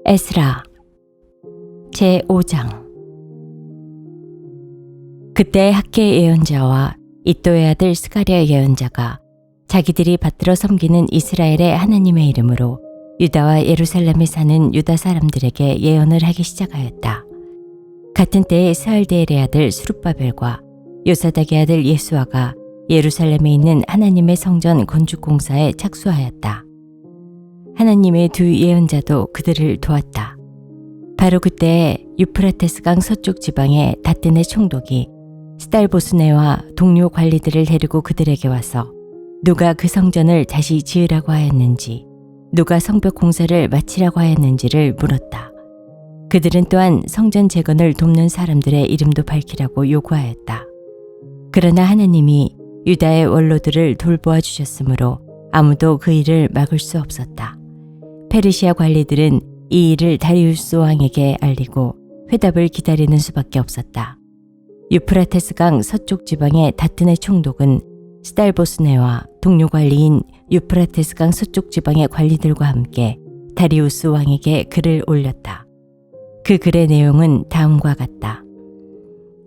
에스라 제5장. 그때 학계 예언자와 이도의 아들 스가랴 예언자가 자기들이 받들어 섬기는 이스라엘의 하나님의 이름으로 유다와 예루살렘에 사는 유다 사람들에게 예언을 하기 시작하였다. 같은 때에 스알디엘의 아들 스룹바벨과 요사닥의 아들 예수아가 예루살렘에 있는 하나님의 성전 건축 공사에 착수하였다. 하나님의 두 예언자도 그들을 도왔다. 바로 그때 유프라테스강 서쪽 지방의 다뜨네 총독이 스달보스네와 동료 관리들을 데리고 그들에게 와서 누가 그 성전을 다시 지으라고 하였는지, 누가 성벽 공사를 마치라고 하였는지를 물었다. 그들은 또한 성전 재건을 돕는 사람들의 이름도 밝히라고 요구하였다. 그러나 하나님이 유다의 원로들을 돌보아 주셨으므로 아무도 그 일을 막을 수 없었다. 페르시아 관리들은 이 일을 다리우스 왕에게 알리고 회답을 기다리는 수밖에 없었다. 유프라테스강 서쪽 지방의 다뜨네 총독은 스달보스네와 동료 관리인 유프라테스강 서쪽 지방의 관리들과 함께 다리우스 왕에게 글을 올렸다. 그 글의 내용은 다음과 같다.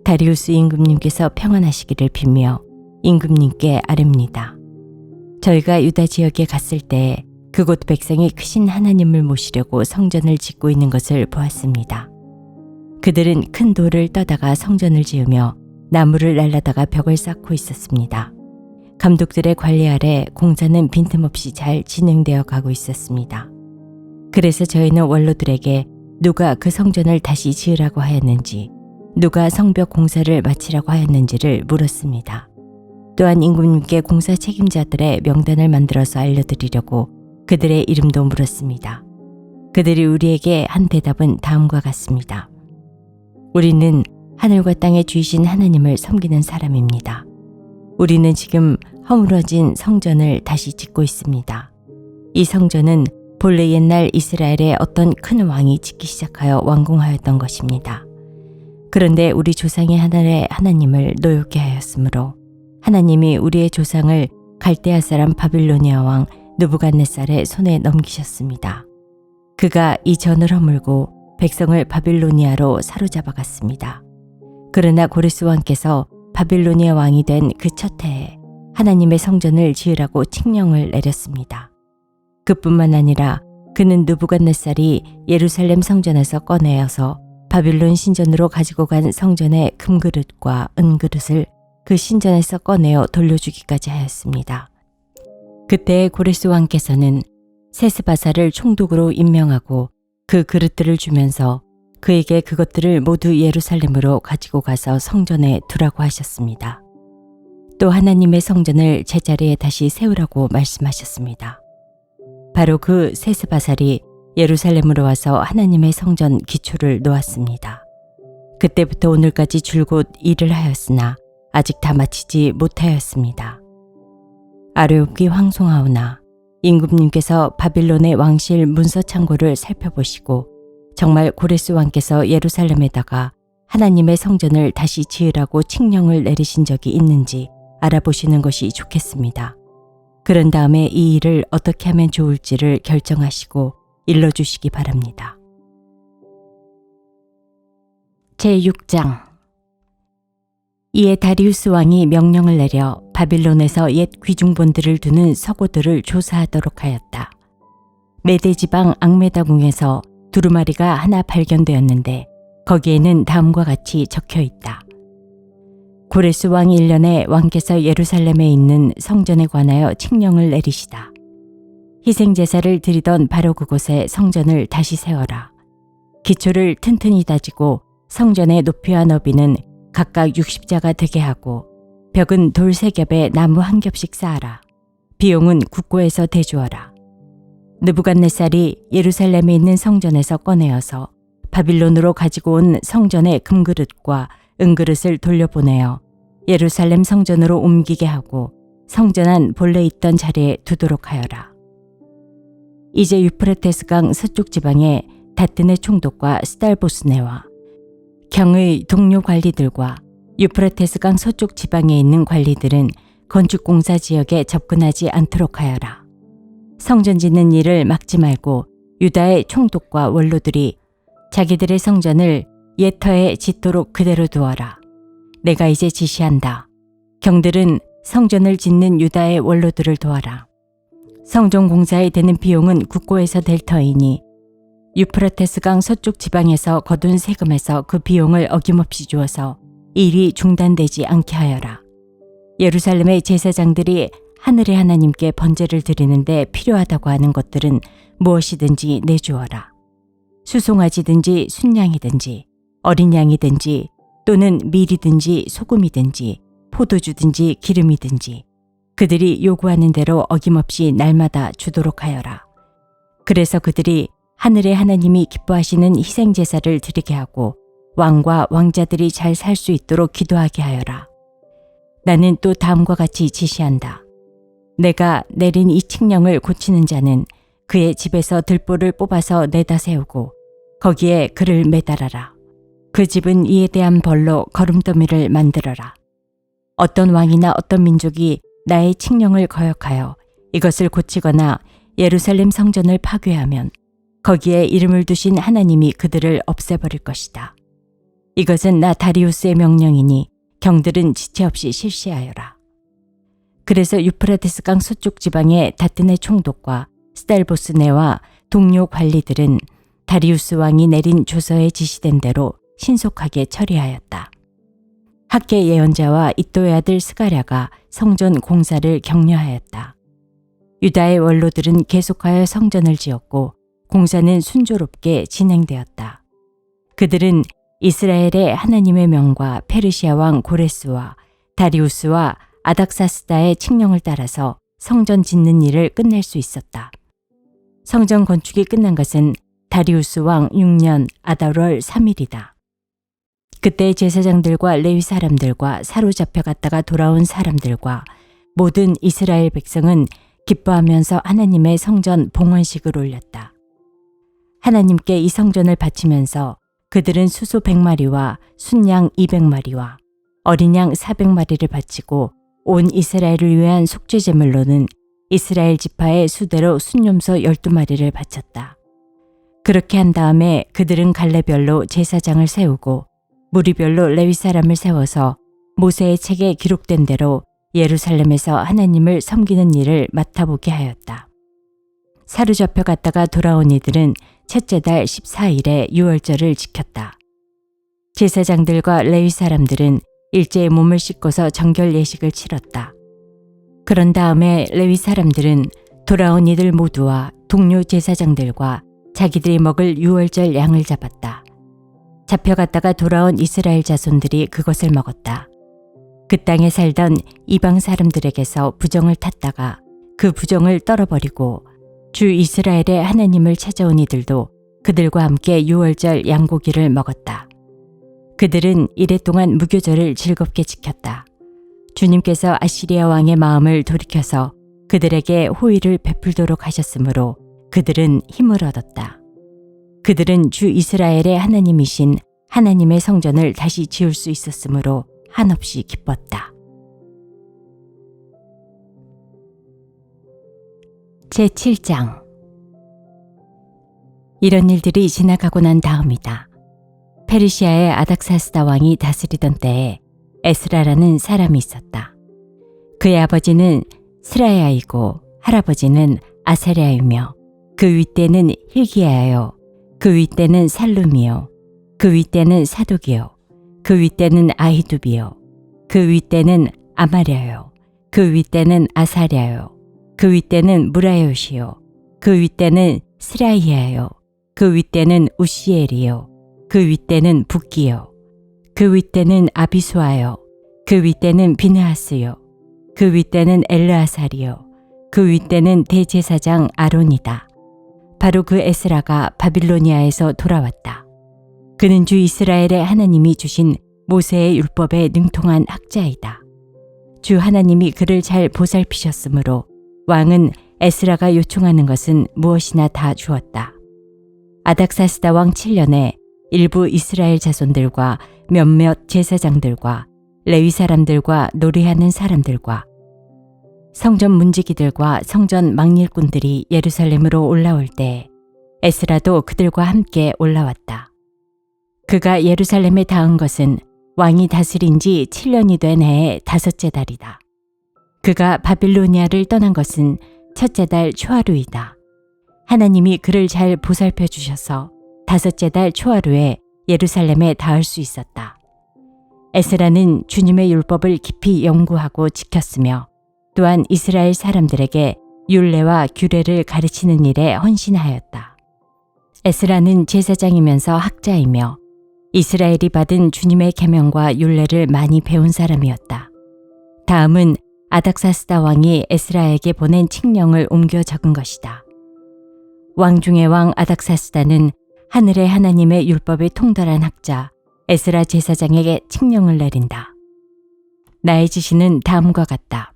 다리우스 임금님께서 평안하시기를 비며 임금님께 아뢰옵니다. 저희가 유다 지역에 갔을 때 그곳 백성이 크신 하나님을 모시려고 성전을 짓고 있는 것을 보았습니다. 그들은 큰 돌을 떠다가 성전을 지으며 나무를 날라다가 벽을 쌓고 있었습니다. 감독들의 관리 아래 공사는 빈틈없이 잘 진행되어 가고 있었습니다. 그래서 저희는 원로들에게 누가 그 성전을 다시 지으라고 하였는지, 누가 성벽 공사를 마치라고 하였는지를 물었습니다. 또한 임금님께 공사 책임자들의 명단을 만들어서 알려드리려고 그들의 이름도 물었습니다. 그들이 우리에게 한 대답은 다음과 같습니다. 우리는 하늘과 땅의 주이신 하나님을 섬기는 사람입니다. 우리는 지금 허물어진 성전을 다시 짓고 있습니다. 이 성전은 본래 옛날 이스라엘의 어떤 큰 왕이 짓기 시작하여 완공하였던 것입니다. 그런데 우리 조상의 하늘의 하나님을 노엽게 하였으므로 하나님이 우리의 조상을 갈대아 사람 바빌로니아 왕 느부갓네살의 손에 넘기셨습니다. 그가 이 전을 허물고 백성을 바빌로니아로 사로잡아 갔습니다. 그러나 고레스 왕께서 바빌로니아 왕이 된 그 첫 해에 하나님의 성전을 지으라고 칙령을 내렸습니다. 그뿐만 아니라 그는 느부갓네살이 예루살렘 성전에서 꺼내어서 바빌론 신전으로 가지고 간 성전의 금그릇과 은그릇을 그 신전에서 꺼내어 돌려주기까지 하였습니다. 그때 고레스 왕께서는 세스바사를 총독으로 임명하고 그 그릇들을 주면서 그에게 그것들을 모두 예루살렘으로 가지고 가서 성전에 두라고 하셨습니다. 또 하나님의 성전을 제자리에 다시 세우라고 말씀하셨습니다. 바로 그 세스바살이 예루살렘으로 와서 하나님의 성전 기초를 놓았습니다. 그때부터 오늘까지 줄곧 일을 하였으나 아직 다 마치지 못하였습니다. 아뢰옵기 황송하오나 임금님께서 바빌론의 왕실 문서 창고를 살펴보시고 정말 고레스 왕께서 예루살렘에다가 하나님의 성전을 다시 지으라고 칙령을 내리신 적이 있는지 알아보시는 것이 좋겠습니다. 그런 다음에 이 일을 어떻게 하면 좋을지를 결정하시고 일러주시기 바랍니다. 제6장. 이에 다리우스 왕이 명령을 내려 바빌론에서 옛 귀중본들을 두는 서고들을 조사하도록 하였다. 메대 지방 앙메다궁에서 두루마리가 하나 발견되었는데 거기에는 다음과 같이 적혀 있다. 고레스 왕 1년에 왕께서 예루살렘에 있는 성전에 관하여 칙령을 내리시다. 희생제사를 드리던 바로 그곳에 성전을 다시 세워라. 기초를 튼튼히 다지고 성전의 높이와 너비는 각각 60자가 되게 하고 벽은 돌 3겹에 나무 1겹씩 쌓아라. 비용은 국고에서 대주어라. 느부갓네살이 예루살렘에 있는 성전에서 꺼내어서 바빌론으로 가지고 온 성전의 금그릇과 은그릇을 돌려보내어 예루살렘 성전으로 옮기게 하고 성전 안 본래 있던 자리에 두도록 하여라. 이제 유프라테스강 서쪽 지방의 다뜨네 총독과 스달보스네와 경의 동료 관리들과 유프라테스강 서쪽 지방에 있는 관리들은 건축공사 지역에 접근하지 않도록 하여라. 성전 짓는 일을 막지 말고 유다의 총독과 원로들이 자기들의 성전을 옛 터에 짓도록 그대로 두어라. 내가 이제 지시한다. 경들은 성전을 짓는 유다의 원로들을 도와라. 성전 공사에 드는 비용은 국고에서 될 터이니 유프라테스강 서쪽 지방에서 거둔 세금에서 그 비용을 어김없이 주어서 일이 중단되지 않게 하여라. 예루살렘의 제사장들이 하늘의 하나님께 번제를 드리는데 필요하다고 하는 것들은 무엇이든지 내주어라. 수송아지든지 순양이든지 어린 양이든지 또는 밀이든지 소금이든지 포도주든지 기름이든지 그들이 요구하는 대로 어김없이 날마다 주도록 하여라. 그래서 그들이 하늘의 하나님이 기뻐하시는 희생제사를 드리게 하고 왕과 왕자들이 잘 살 수 있도록 기도하게 하여라. 나는 또 다음과 같이 지시한다. 내가 내린 이 칙령을 고치는 자는 그의 집에서 들보를 뽑아서 내다 세우고 거기에 그를 매달아라. 그 집은 이에 대한 벌로 거름더미를 만들어라. 어떤 왕이나 어떤 민족이 나의 칙령을 거역하여 이것을 고치거나 예루살렘 성전을 파괴하면 거기에 이름을 두신 하나님이 그들을 없애버릴 것이다. 이것은 나 다리우스의 명령이니 경들은 지체 없이 실시하여라. 그래서 유프라테스강 서쪽 지방의 다튼의 총독과 스달보스네와 동료 관리들은 다리우스 왕이 내린 조서에 지시된 대로 신속하게 처리하였다. 학계 예언자와 이도의 아들 스가랴가 성전 공사를 격려하였다. 유다의 원로들은 계속하여 성전을 지었고 공사는 순조롭게 진행되었다. 그들은 이스라엘의 하나님의 명과 페르시아 왕 고레스와 다리우스와 아닥사스다의 칙령을 따라서 성전 짓는 일을 끝낼 수 있었다. 성전 건축이 끝난 것은 다리우스 왕 6년 아달월 3일이다. 그때 제사장들과 레위 사람들과 사로잡혀 갔다가 돌아온 사람들과 모든 이스라엘 백성은 기뻐하면서 하나님의 성전 봉헌식을 올렸다. 하나님께 이 성전을 바치면서 그들은 수소 100마리와 순양 200마리와 어린 양 400마리를 바치고 온 이스라엘을 위한 속죄 제물로는 이스라엘 지파의 수대로 순염소 12마리를 바쳤다. 그렇게 한 다음에 그들은 갈래별로 제사장을 세우고 무리별로 레위 사람을 세워서 모세의 책에 기록된 대로 예루살렘에서 하나님을 섬기는 일을 맡아보게 하였다. 사로잡혀 갔다가 돌아온 이들은 첫째 달 14일에 유월절을 지켰다. 제사장들과 레위 사람들은 일제히 몸을 씻고서 정결 예식을 치렀다. 그런 다음에 레위 사람들은 돌아온 이들 모두와 동료 제사장들과 자기들이 먹을 유월절 양을 잡았다. 잡혀갔다가 돌아온 이스라엘 자손들이 그것을 먹었다. 그 땅에 살던 이방 사람들에게서 부정을 탔다가 그 부정을 떨어버리고 주 이스라엘의 하나님을 찾아온 이들도 그들과 함께 유월절 양고기를 먹었다. 그들은 이랫동안 무교절을 즐겁게 지켰다. 주님께서 아시리아 왕의 마음을 돌이켜서 그들에게 호의를 베풀도록 하셨으므로 그들은 힘을 얻었다. 그들은 주 이스라엘의 하나님이신 하나님의 성전을 다시 지을 수 있었으므로 한없이 기뻤다. 제7장. 이런 일들이 지나가고 난 다음이다. 페르시아의 아닥사스다 왕이 다스리던 때에 에스라라는 사람이 있었다. 그의 아버지는 스라야이고 할아버지는 아사랴이며 그 윗대는 hil기야요, 그 윗대는 살룸이요, 그 윗대는 사독이요, 그 윗대는 아히두비요, 그 윗대는 아마랴요, 그 윗대는 아사랴요, 그 윗대는 무라요시요, 그 윗대는 스라이야요, 그 윗대는 우시엘이요, 그 윗대는 붓기요, 그 윗대는 아비수아요, 그 윗대는 비느하스요, 그 윗대는 엘르아살이요, 그 윗대는 대제사장 아론이다. 바로 그 에스라가 바빌로니아에서 돌아왔다. 그는 주 이스라엘의 하나님이 주신 모세의 율법에 능통한 학자이다. 주 하나님이 그를 잘 보살피셨으므로 왕은 에스라가 요청하는 것은 무엇이나 다 주었다. 아닥사스다 왕 7년에 일부 이스라엘 자손들과 몇몇 제사장들과 레위 사람들과 노래하는 사람들과 성전 문지기들과 성전 망일꾼들이 예루살렘으로 올라올 때 에스라도 그들과 함께 올라왔다. 그가 예루살렘에 닿은 것은 왕이 다스린 지 7년이 된 해의 5째 달이다. 그가 바빌로니아를 떠난 것은 첫째 달 초하루이다. 하나님이 그를 잘 보살펴 주셔서 5째 달 초하루에 예루살렘에 닿을 수 있었다. 에스라는 주님의 율법을 깊이 연구하고 지켰으며 또한 이스라엘 사람들에게 율례와 규례를 가르치는 일에 헌신하였다. 에스라는 제사장이면서 학자이며 이스라엘이 받은 주님의 계명과 율례를 많이 배운 사람이었다. 다음은 아닥사스다 왕이 에스라에게 보낸 칙령을 옮겨 적은 것이다. 왕 중의 왕 아닥사스다는 하늘의 하나님의 율법에 통달한 학자 에스라 제사장에게 칙령을 내린다. 나의 지시는 다음과 같다.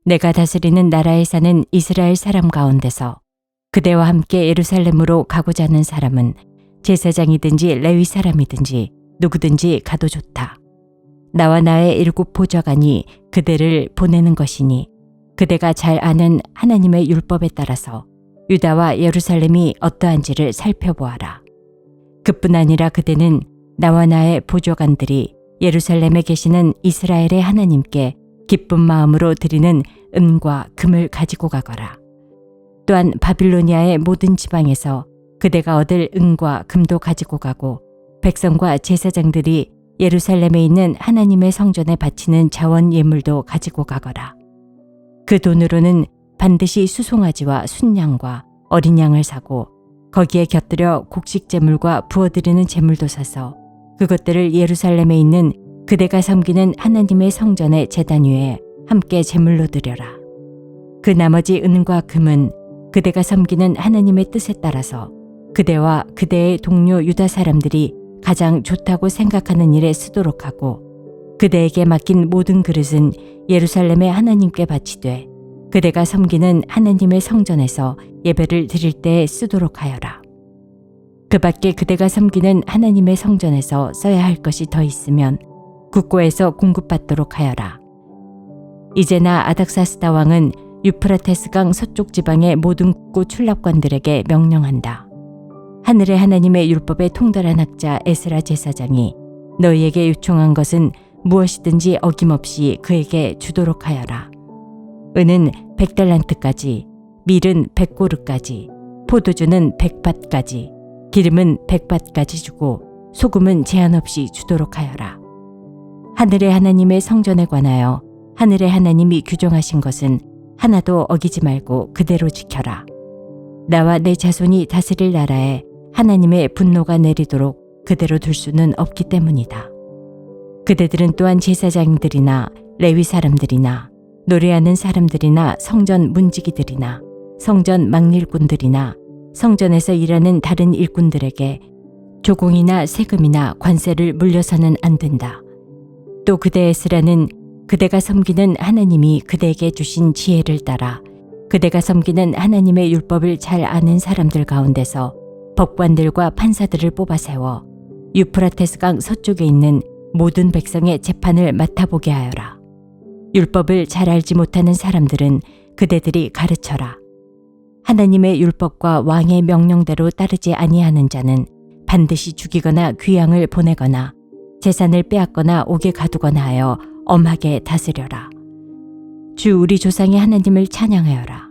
내가 다스리는 나라에 사는 이스라엘 사람 가운데서 그대와 함께 예루살렘으로 가고자 하는 사람은 제사장이든지 레위 사람이든지 누구든지 가도 좋다. 나와 나의 7 보좌관이 그대를 보내는 것이니 그대가 잘 아는 하나님의 율법에 따라서 유다와 예루살렘이 어떠한지를 살펴보아라. 그뿐 아니라 그대는 나와 나의 보좌관들이 예루살렘에 계시는 이스라엘의 하나님께 기쁜 마음으로 드리는 은과 금을 가지고 가거라. 또한 바빌로니아의 모든 지방에서 그대가 얻을 은과 금도 가지고 가고 백성과 제사장들이 예루살렘에 있는 하나님의 성전에 바치는 자원 예물도 가지고 가거라. 그 돈으로는 반드시 수송아지와 순양과 어린 양을 사고 거기에 곁들여 곡식 제물과 부어드리는 제물도 사서 그것들을 예루살렘에 있는 그대가 섬기는 하나님의 성전의 제단 위에 함께 제물로 드려라. 그 나머지 은과 금은 그대가 섬기는 하나님의 뜻에 따라서 그대와 그대의 동료 유다 사람들이 가장 좋다고 생각하는 일에 쓰도록 하고 그대에게 맡긴 모든 그릇은 예루살렘의 하나님께 바치되 그대가 섬기는 하나님의 성전에서 예배를 드릴 때에 쓰도록 하여라. 그 밖에 그대가 섬기는 하나님의 성전에서 써야 할 것이 더 있으면 국고에서 공급받도록 하여라. 이제 나 아닥사스다 왕은 유프라테스강 서쪽 지방의 모든 국고 출납관들에게 명령한다. 하늘의 하나님의 율법에 통달한 학자 에스라 제사장이 너희에게 요청한 것은 무엇이든지 어김없이 그에게 주도록 하여라. 은은 100달란트까지, 밀은 100고르까지, 포도주는 100밭까지, 기름은 100밭까지 주고 소금은 제한 없이 주도록 하여라. 하늘의 하나님의 성전에 관하여 하늘의 하나님이 규정하신 것은 하나도 어기지 말고 그대로 지켜라. 나와 내 자손이 다스릴 나라에 하나님의 분노가 내리도록 그대로 둘 수는 없기 때문이다. 그대들은 또한 제사장들이나 레위 사람들이나 노래하는 사람들이나 성전 문지기들이나 성전 막일꾼들이나 성전에서 일하는 다른 일꾼들에게 조공이나 세금이나 관세를 물려서는 안 된다. 또 그대 에스라는 그대가 섬기는 하나님이 그대에게 주신 지혜를 따라 그대가 섬기는 하나님의 율법을 잘 아는 사람들 가운데서 법관들과 판사들을 뽑아 세워 유프라테스강 서쪽에 있는 모든 백성의 재판을 맡아보게 하여라. 율법을 잘 알지 못하는 사람들은 그대들이 가르쳐라. 하나님의 율법과 왕의 명령대로 따르지 아니하는 자는 반드시 죽이거나 귀양을 보내거나 재산을 빼앗거나 옥에 가두거나 하여 엄하게 다스려라. 주 우리 조상의 하나님을 찬양하여라.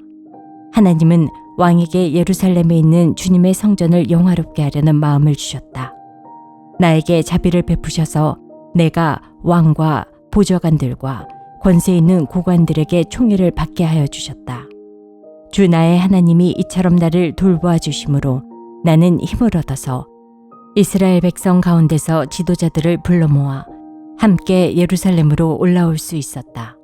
하나님은 왕에게 예루살렘에 있는 주님의 성전을 영화롭게 하려는 마음을 주셨다. 나에게 자비를 베푸셔서 내가 왕과 보좌관들과 권세 있는 고관들에게 총애를 받게 하여 주셨다. 주 나의 하나님이 이처럼 나를 돌보아 주심으로 나는 힘을 얻어서 이스라엘 백성 가운데서 지도자들을 불러 모아 함께 예루살렘으로 올라올 수 있었다.